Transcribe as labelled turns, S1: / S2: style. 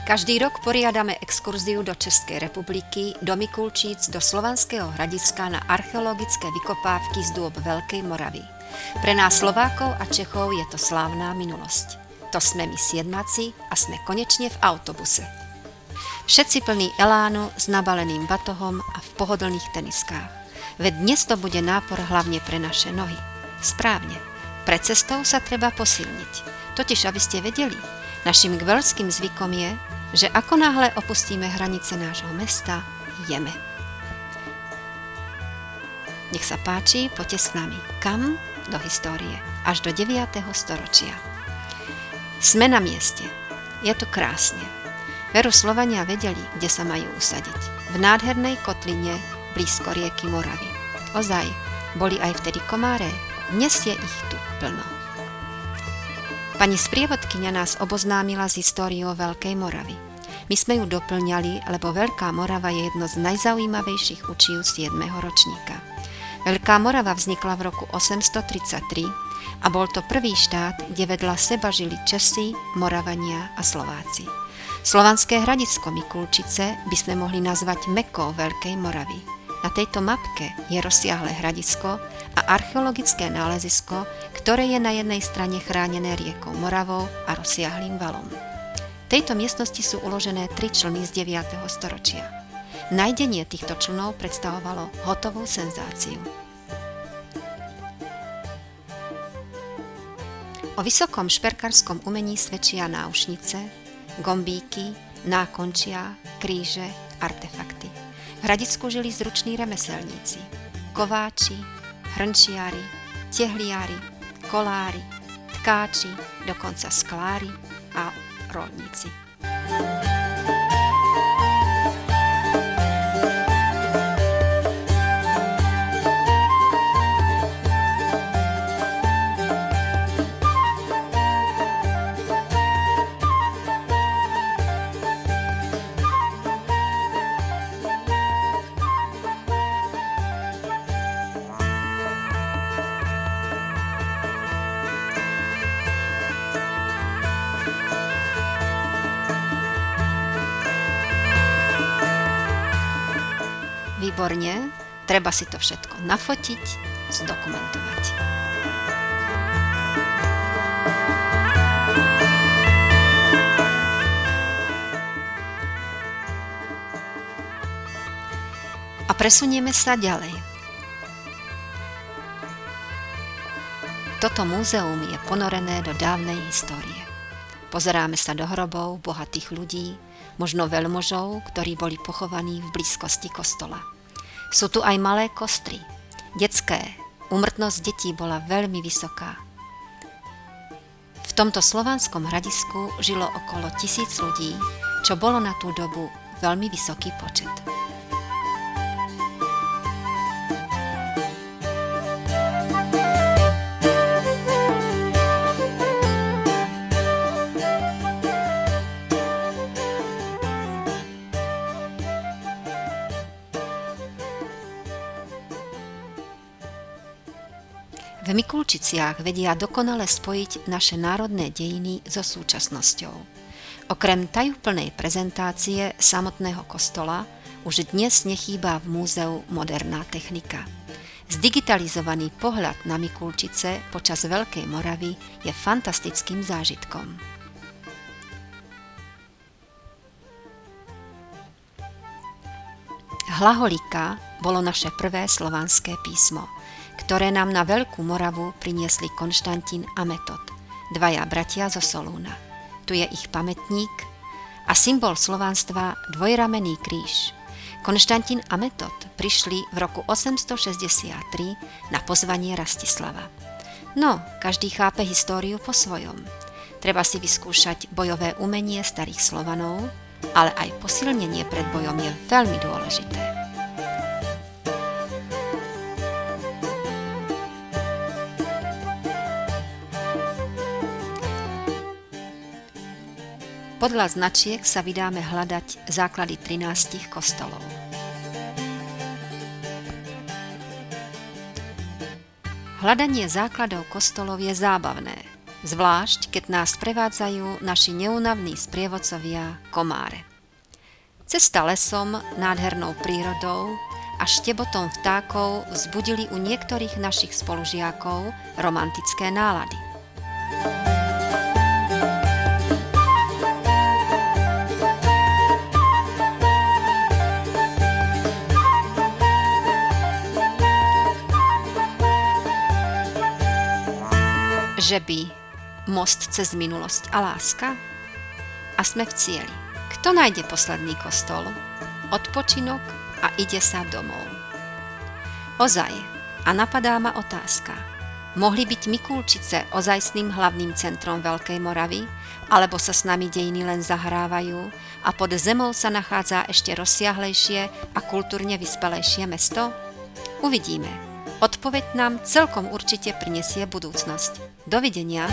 S1: Každý rok poriadame exkurziu do Českej republiky, do Mikulčíc, do Slovanského Hradiska na archeologické vykopávky z dôb Veľkej Moravy. Pre nás Slovákov a Čechov je to slávna minulosť. To sme my siedmaci a sme konečne v autobuse. Všetci plní elánu s nabaleným batohom a v pohodlných teniskách. Veď dnes to bude nápor hlavne pre naše nohy. Správne, pred cestou sa treba posilniť. Totiž, aby ste vedeli, našim kveľským zvykom je, že ako náhle opustíme hranice nášho mesta, jeme. Nech sa páči, poďte s nami. Kam? Do histórie. Až do 9. storočia. Sme na mieste. Je tu krásne. Veru Slovania vedeli, kde sa majú usadiť. V nádhernej kotline blízko rieky Moravy. Ozaj, boli aj vtedy komáre. Dnes je ich tu plno. Pani sprievodkyňa nás oboznámila s históriou Veľkej Moravy. My sme ju doplňali, lebo Veľká Morava je jedno z najzaujímavejších učiv 7. ročníka. Veľká Morava vznikla v roku 833 a bol to prvý štát, kde vedľa seba žili Česi, Moravania a Slováci. Slovanské Hradisko Mikulčice by sme mohli nazvať Mekou Veľkej Moravy. Na tejto mapke je rozsiahle hradisko a archeologické nálezisko, ktoré je na jednej strane chránené riekou Moravou a rozsiahlým valom. V tejto miestnosti sú uložené 3 člny z 9. storočia. Nájdenie týchto člnov predstavovalo hotovú senzáciu. O vysokom šperkárskom umení svedčia náušnice, gombíky, nákončia, kríže, artefakty. V Hradicku žili zruční remeselníci, kováči, hrnčiari, tehliari, kolári, tkáči, dokonca sklári a rolníci. Výborne, treba si to všetko nafotiť, zdokumentovať. A presunieme sa ďalej. Toto múzeum je ponorené do dávnej histórie. Pozeráme sa do hrobov bohatých ľudí, možno veľmožov, ktorí boli pochovaní v blízkosti kostola. Sú tu aj malé kostry. Detské. Úmrtnosť detí bola veľmi vysoká. V tomto slovanskom hradisku žilo okolo 1000 ľudí, čo bolo na tú dobu veľmi vysoký počet. V Mikulčiciach vedia dokonale spojiť naše národné dejiny so súčasnosťou. Okrem tajúplnej prezentácie samotného kostola už dnes nechýba v múzeu moderná technika. Zdigitalizovaný pohľad na Mikulčice počas Veľkej Moravy je fantastickým zážitkom. Hlaholika bolo naše prvé slovanské písmo, ktoré nám na Veľkú Moravu priniesli Konštantín a Metod, dvaja bratia zo Solúna. Tu je ich pamätník a symbol slovanstva dvojramenný kríž. Konštantín a Metod prišli v roku 863 na pozvanie Rastislava. No, každý chápe históriu po svojom. Treba si vyskúšať bojové umenie starých Slovanov, ale aj posilnenie pred bojom je veľmi dôležité. Podľa značiek sa vydáme hľadať základy 13 kostolov. Hľadanie základov kostolov je zábavné. zvlášť keď nás prevádzajú naši neúnavní sprievodcovia komáre. Cesta lesom, nádhernou prírodou a štebotom vtákov vzbudili u niektorých našich spolužiakov romantické nálady. Že by most cez minulosť a láska? A sme v cieli. Kto nájde posledný kostol? Odpočinok a ide sa domov. Ozaj, a napadá ma otázka. Mohli byť Mikulčice ozajstným hlavným centrom Veľkej Moravy, alebo sa s nami dejiny len zahrávajú a pod zemou sa nachádza ešte rozsiahlejšie a kultúrne vyspelejšie mesto? Uvidíme. Odpoveď nám celkom určite prinesie budúcnosť. Dovidenia.